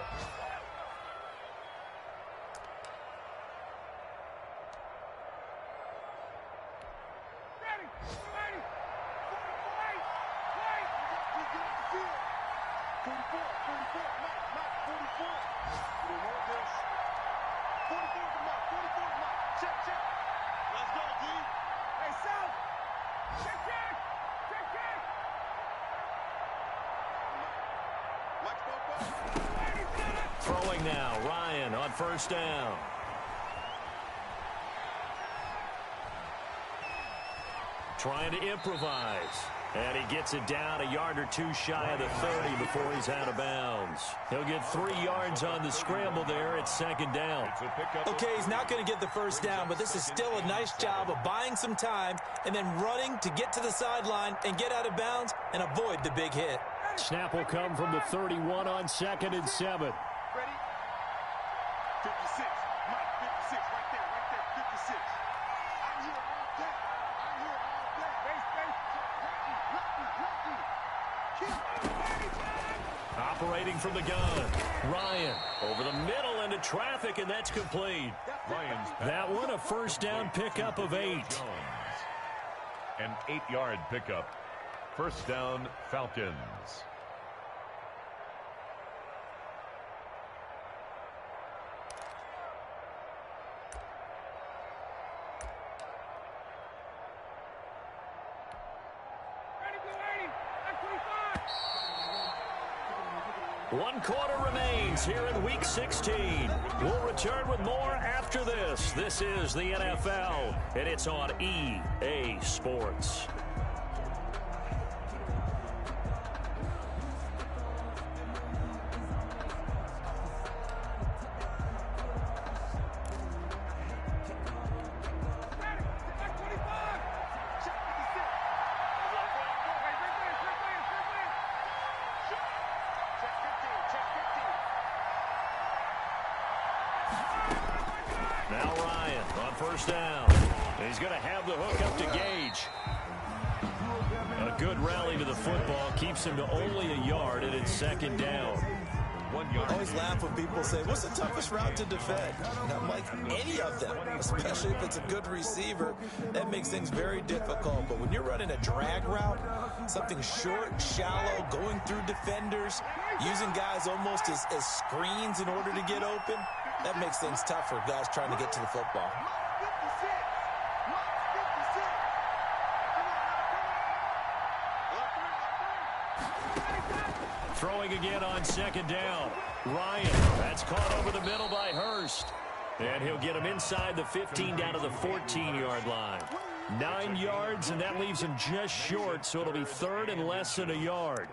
Throwing now, Ryan on first down. Trying to improvise. And he gets it down a yard or two shy of the 30 before he's out of bounds. He'll get 3 yards on the scramble there at second down. Okay, he's not going to get the first down, but this is still a nice job of buying some time and then running to get to the sideline and get out of bounds and avoid the big hit. Snap will come from the 31 on 2nd and 7. Ready? 56. Mike, 56. Right there, 56. I'm here all day. I'm here all day. Base. Operating from the gun. Ryan over the middle into traffic, and that's complete. That one a first down pickup of 8. An 8-yard pickup. First down, Falcons. One quarter remains here in Week 16. We'll return with more after this. This is the NFL, and it's on EA Sports. Now Ryan on first down. He's going to have the hook up to Gage. A good rally to the football keeps him to only a yard, and it's second down. 1 yard. I always laugh when people say, what's the toughest route to defend? And I'm like, any of them, especially if it's a good receiver. That makes things very difficult. But when you're running a drag route, something short, shallow, going through defenders, using guys almost as screens in order to get open, that makes things tough for guys trying to get to the football. Throwing again on second down. Ryan, that's caught over the middle by Hurst. And he'll get him inside the 15 down to the 14-yard line. 9 yards, and that leaves him just short, so it'll be third and less than a yard.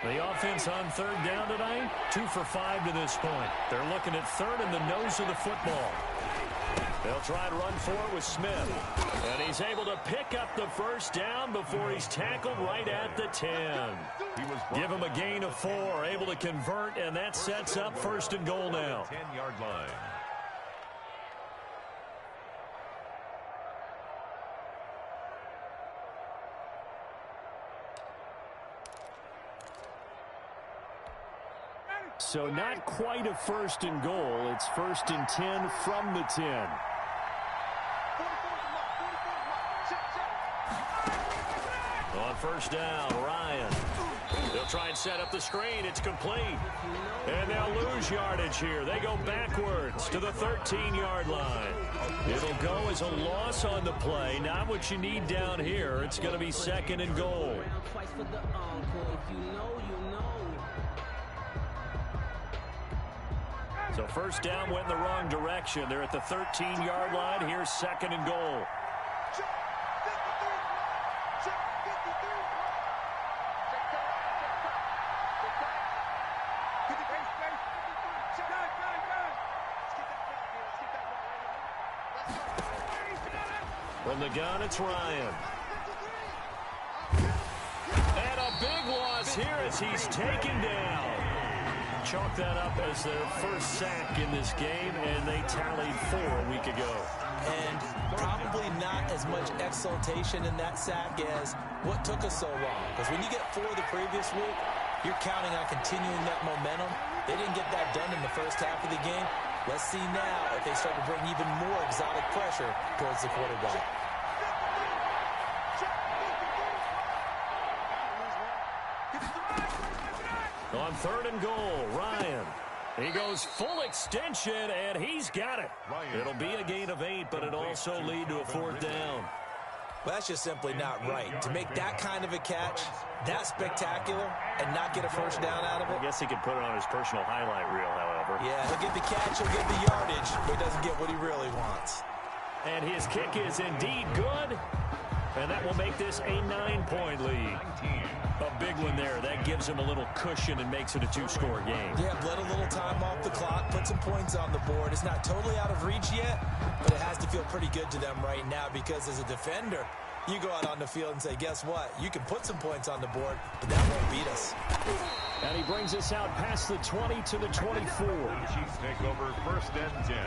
The offense on third down tonight, 2 for 5 to this point. They're looking at third and the nose of the football. They'll try and run for it with Smith. And he's able to pick up the first down before he's tackled right at the 10. Give him a gain of 4, able to convert, and that sets up 1st and goal now. 10-yard line. So not quite a 1st and goal. It's 1st and 10 from the 10. On 1st down, Ryan. They'll try and set up the screen. It's complete. And they'll lose yardage here. They go backwards to the 13-yard line. It'll go as a loss on the play. Not what you need down here. It's going to be 2nd and goal. So 1st down went in the wrong direction. They're at the 13-yard line. Here's 2nd and goal. From the gun, it's Ryan. And a big loss here as he's taken down. Chalk that up as their 1st sack in this game, and they tallied 4 a week ago. And probably not as much exultation in that sack as what took us so long. Because when you get 4 the previous week, you're counting on continuing that momentum. They didn't get that done in the first half of the game. Let's see now if they start to bring even more exotic pressure towards the quarterback. On 3rd and goal, Ryan. He goes full extension, and he's got it. It'll be a gain of 8, but it'll also lead to a 4th down. Well, that's just simply not right. To make that kind of a catch, that spectacular, and not get a 1st down out of it. I guess he could put it on his personal highlight reel, however. Yeah, he'll get the catch, he'll get the yardage, but he doesn't get what he really wants. And his kick is indeed good, and that will make this a 9-point lead. A big one there. That gives him a little cushion and makes it a 2-score game. Yeah, let a little time off the clock, put some points on the board. It's not totally out of reach yet, but it has to feel pretty good to them right now because as a defender, you go out on the field and say, guess what? You can put some points on the board, but that won't beat us. And he brings us out past the 20 to the 24. The Chiefs take over 1st and 10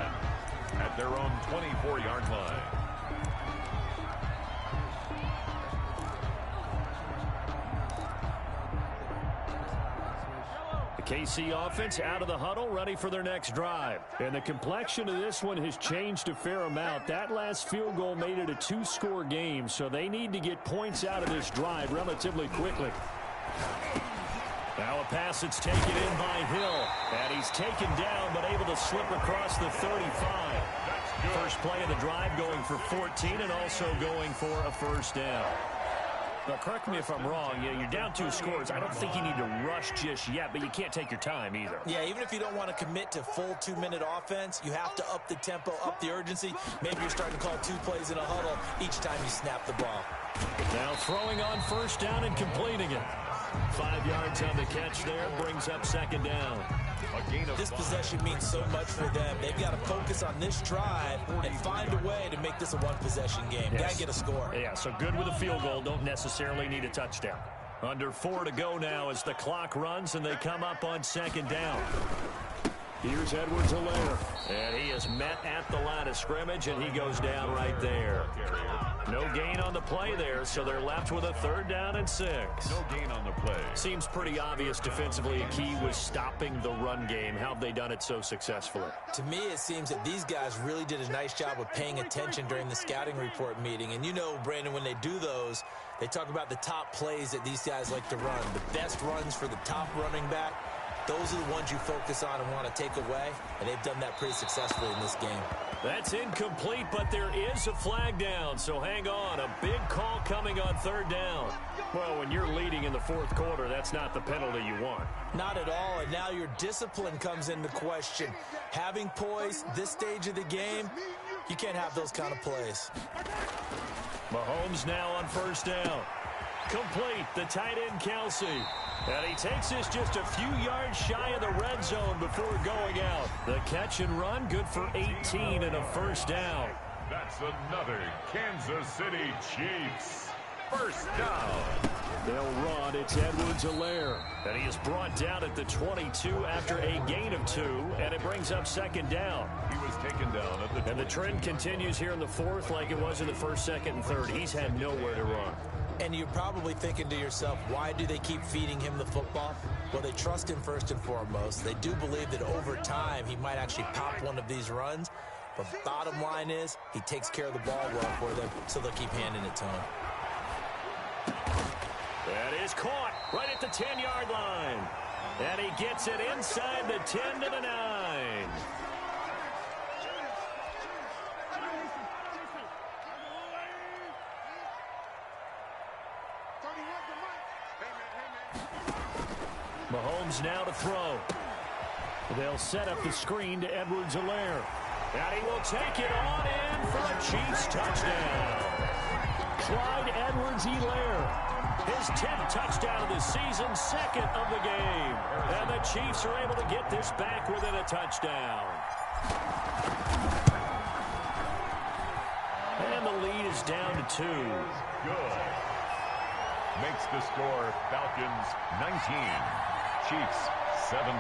at their own 24-yard line. KC offense out of the huddle, ready for their next drive. And the complexion of this one has changed a fair amount. That last field goal made it a 2-score game, so they need to get points out of this drive relatively quickly. Now a pass that's taken in by Hill. And he's taken down, but able to slip across the 35. First play of the drive going for 14 and also going for a 1st down. Now, correct me if I'm wrong. Yeah, you're down 2 scores. I don't think you need to rush just yet, but you can't take your time either. Yeah, even if you don't want to commit to full 2-minute offense, you have to up the tempo, up the urgency. Maybe you're starting to call 2 plays in a huddle each time you snap the ball. Now throwing on 1st down and completing it. 5 yards on the catch there, brings up 2nd down. This possession means so much for them. They've got to focus on this drive and find a way to make this a 1-possession game. Yes. Got to get a score. Yeah, so good with a field goal. Don't necessarily need a touchdown. Under 4 to go now as the clock runs and they come up on 2nd down. Here's Edwards-Helaire. And he is met at the line of scrimmage, and he goes down right there. No gain on the play there, so they're left with a 3rd down and 6. No gain on the play. Seems pretty obvious defensively a key was stopping the run game. How have they done it so successfully? To me, it seems that these guys really did a nice job of paying attention during the scouting report meeting. And you know, Brandon, when they do those, they talk about the top plays that these guys like to run. The best runs for the top running back. Those are the ones you focus on and want to take away, and they've done that pretty successfully in this game. That's incomplete, but there is a flag down, so hang on. A big call coming on 3rd down. Well, when you're leading in the 4th quarter, that's not the penalty you want. Not at all, and now your discipline comes into question. Having poise this stage of the game, you can't have those kind of plays. Mahomes now on 1st down. Complete, the tight end Kelsey. And he takes this just a few yards shy of the red zone before going out. The catch and run, good for 18 and a first down. That's another Kansas City Chiefs first down. They'll run. It's Edwards-Helaire. And he is brought down at the 22 after a gain of 2, and it brings up second down. He was taken down at the And the trend continues here in the fourth like it was in the first, second, and third. He's had nowhere to run. And you're probably thinking to yourself, why do they keep feeding him the football? Well, they trust him first and foremost. They do believe that over time he might actually pop one of these runs. But bottom line is he takes care of the ball well for them, so they'll keep handing it to him. That is caught right at the 10-yard line. And he gets it inside the 10 to the 9. Mahomes now to throw. They'll set up the screen to Edwards-Helaire. And he will take it on in for a Chiefs touchdown. Clyde Edwards-Helaire. His 10th touchdown of the season, second of the game. And the Chiefs are able to get this back within a touchdown. And the lead is down to 2. good. Makes the score Falcons 19, Chiefs 17.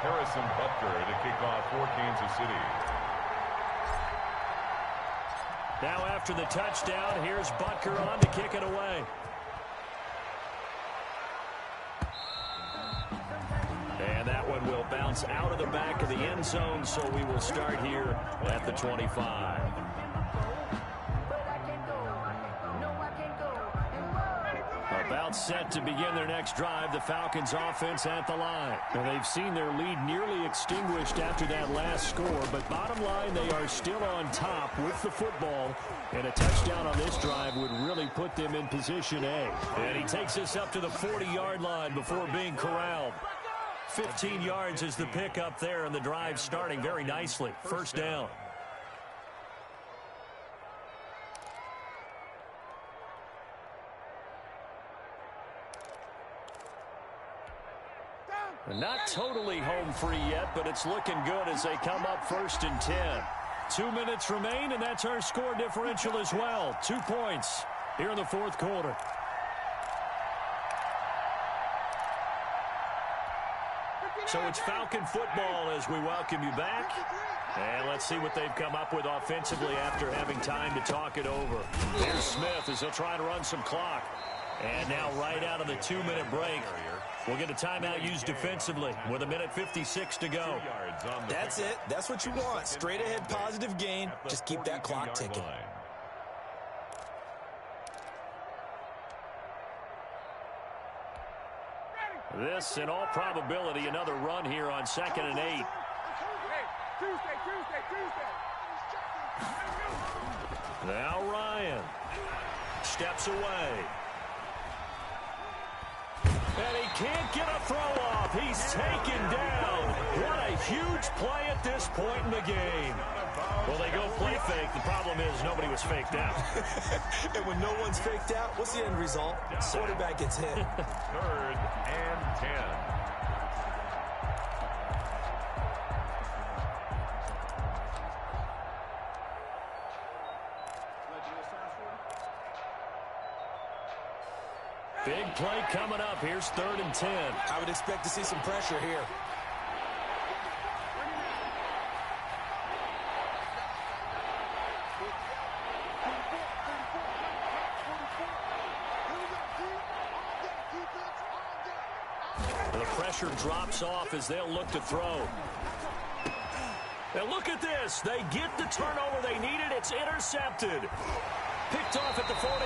Harrison Butker to kick off for Kansas City. Now after the touchdown, here's Butker on to kick it away. And that one will bounce out of the back of the end zone, so we will start here at the 25. About set to begin their next drive, the Falcons offense at the line. And they've seen their lead nearly extinguished after that last score, but bottom line, they are still on top with the football. And a touchdown on this drive would really put them in position A. And he takes us up to the 40-yard line before being corralled. 15 yards is the pickup there, and the drive starting very nicely. First down. Not totally home free yet, but it's looking good as they come up 1st and 10. 2 minutes remain, and that's our score differential as well. 2 points here in the fourth quarter. So it's Falcon football as we welcome you back. And let's see what they've come up with offensively after having time to talk it over. Here's Smith as he'll try to run some clock. And now right out of the 2-minute break, we'll get a timeout used defensively with 1:56 to go. That's it. That's what you want. Straight ahead positive gain. Just keep that clock ticking. This, in all probability, another run here on 2nd and 8. Now Ryan steps away. And he can't get a throw off. He's taken down. What a huge play at this point in the game. Well, they go play fake. The problem is nobody was faked out. And when no one's faked out, what's the end result? Quarterback gets hit. 3rd and 10. Big play coming up. Here's 3rd and 10. I would expect to see some pressure here. The pressure drops off as they'll look to throw. And look at this. They get the turnover they needed. It's intercepted. Picked off at the 48.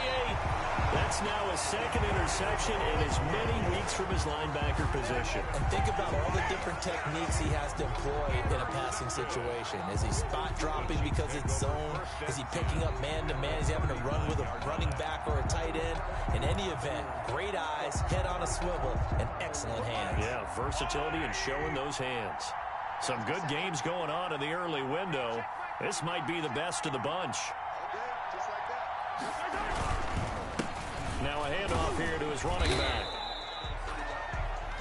That's now his 2nd interception in as many weeks from his linebacker position. And think about all the different techniques he has to employ in a passing situation. Is he spot dropping because it's zone? Is he picking up man-to-man? Is he having to run with a running back or a tight end? In any event, great eyes, head on a swivel, and excellent hands. Yeah, versatility and showing those hands. Some good games going on in the early window. This might be the best of the bunch. Now a handoff here to his running back.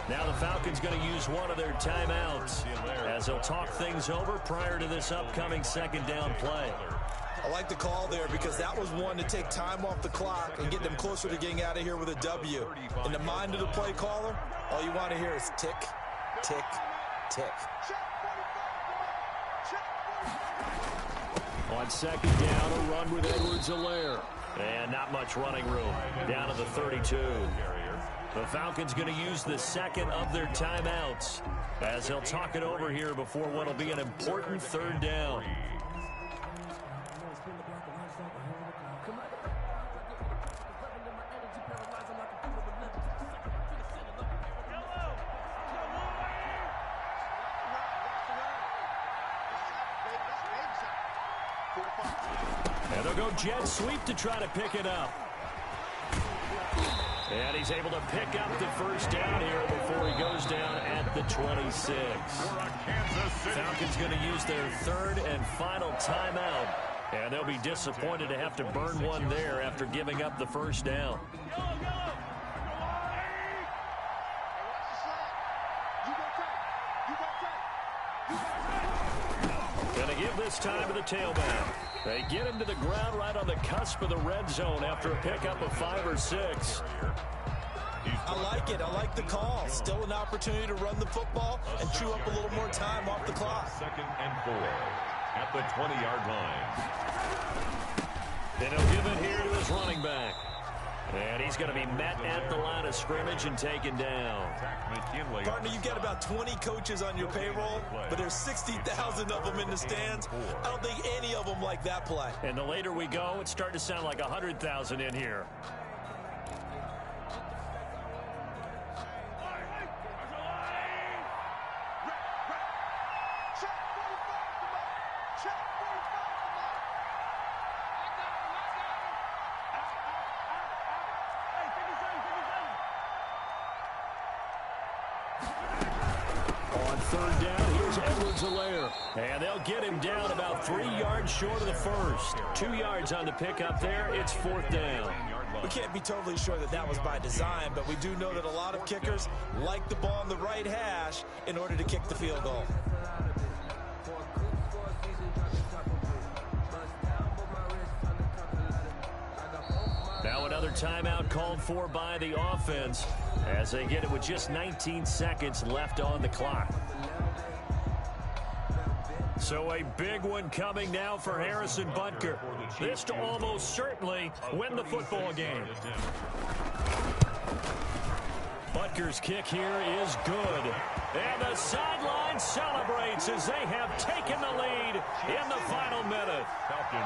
Now the Falcons going to use one of their timeouts as they'll talk things over prior to this upcoming second down play. I like the call there because that was one to take time off the clock and get them closer to getting out of here with a W. In the mind of the play caller, all you want to hear is tick, tick, tick. On second down, a run with Edwards-Helaire. And not much running room. Down to the 32. The Falcons going to use the second of their timeouts as they'll talk it over here before what will be an important third down. And they'll go jet sweep to try to pick it up. And he's able to pick up the first down here before he goes down at the 26. Falcons going to use their third and final timeout. And they'll be disappointed to have to burn one there after giving up the first down. Going to give this time to the tailback. They get him to the ground right on the cusp of the red zone after a pickup of 5 or 6. I like it. I like the call. Still an opportunity to run the football and chew up a little more time off the clock. 2nd and 4 at the 20-yard line. Then he'll give it here to his running back. And he's going to be met at the line of scrimmage and taken down. Partner, you've got about 20 coaches on your payroll, but there's 60,000 of them in the stands. I don't think any of them like that play. And the later we go, it's starting to sound like 100,000 in here. And they'll get him down about 3 yards short of the first. 2 yards on the pickup there. It's 4th down. We can't be totally sure that that was by design, but we do know that a lot of kickers like the ball on the right hash in order to kick the field goal. Now another timeout called for by the offense as they get it with just 19 seconds left on the clock. So a big one coming now for Harrison Butker. This to almost certainly win the football game. Butker's kick here is good. And the sideline celebrates as they have taken the lead in the final minute.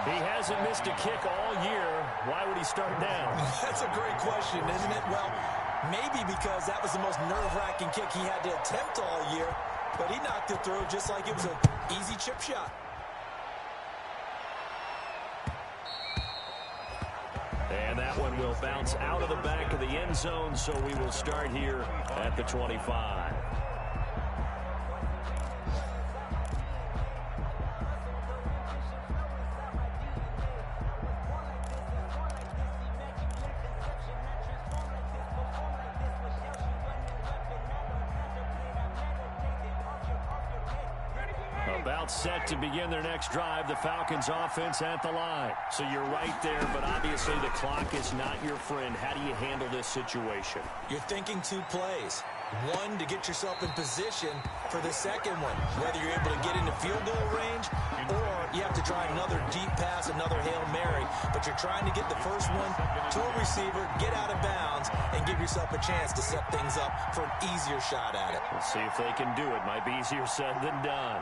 He hasn't missed a kick all year. Why would he start now? That's a great question, isn't it? Well, maybe because that was the most nerve-wracking kick he had to attempt all year. But he knocked it through just like it was an easy chip shot. And that one will bounce out of the back of the end zone, so we will start here at the 25. About set to begin their next drive, the Falcons offense at the line. So you're right there, but obviously the clock is not your friend. How do you handle this situation? You're thinking 2 plays. One, to get yourself in position for the second one, whether you're able to get into field goal range or you have to try another deep pass, another Hail Mary. But you're trying to get the first one to a receiver, get out of bounds, and give yourself a chance to set things up for an easier shot at it. We'll see if they can do it. Might be easier said than done.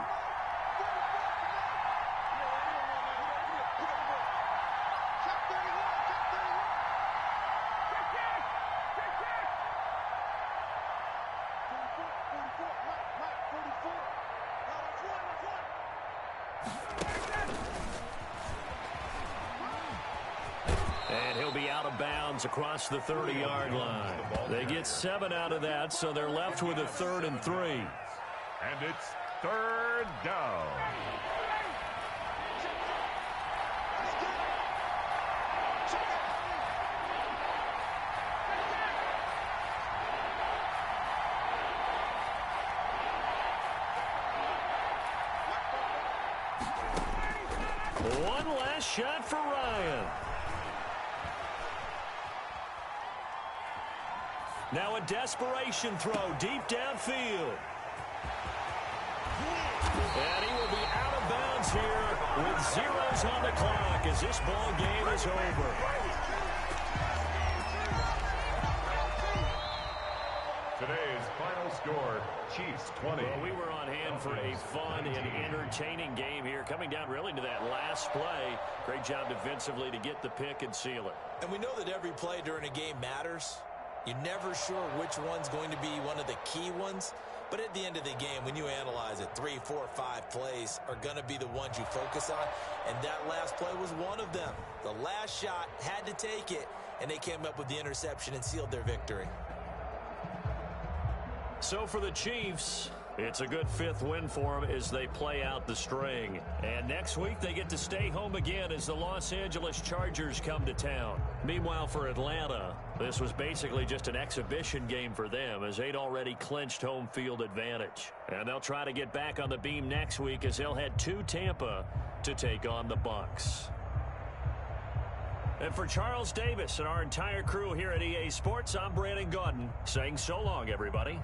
And he'll be out of bounds across the 30-yard line. They get 7 out of that, so they're left with a 3rd and 3. And it's 3rd down. One last shot for Ryan. Now a desperation throw deep downfield. And he will be out of bounds here with zeros on the clock as this ball game is over. Today's final score, Chiefs 20. Well, we were on hand for a fun and entertaining game here, coming down really to that last play. Great job defensively to get the pick and seal it. And we know that every play during a game matters. You're never sure which one's going to be one of the key ones. But at the end of the game, when you analyze it, 3, 4, 5 plays are going to be the ones you focus on. And that last play was one of them. The last shot had to take it, and they came up with the interception and sealed their victory. So for the Chiefs, it's a good 5th win for them as they play out the string. And next week, they get to stay home again as the Los Angeles Chargers come to town. Meanwhile, for Atlanta, this was basically just an exhibition game for them as they'd already clinched home field advantage. And they'll try to get back on the beam next week as they'll head to Tampa to take on the Bucs. And for Charles Davis and our entire crew here at EA Sports, I'm Brandon Gaudin saying so long, everybody.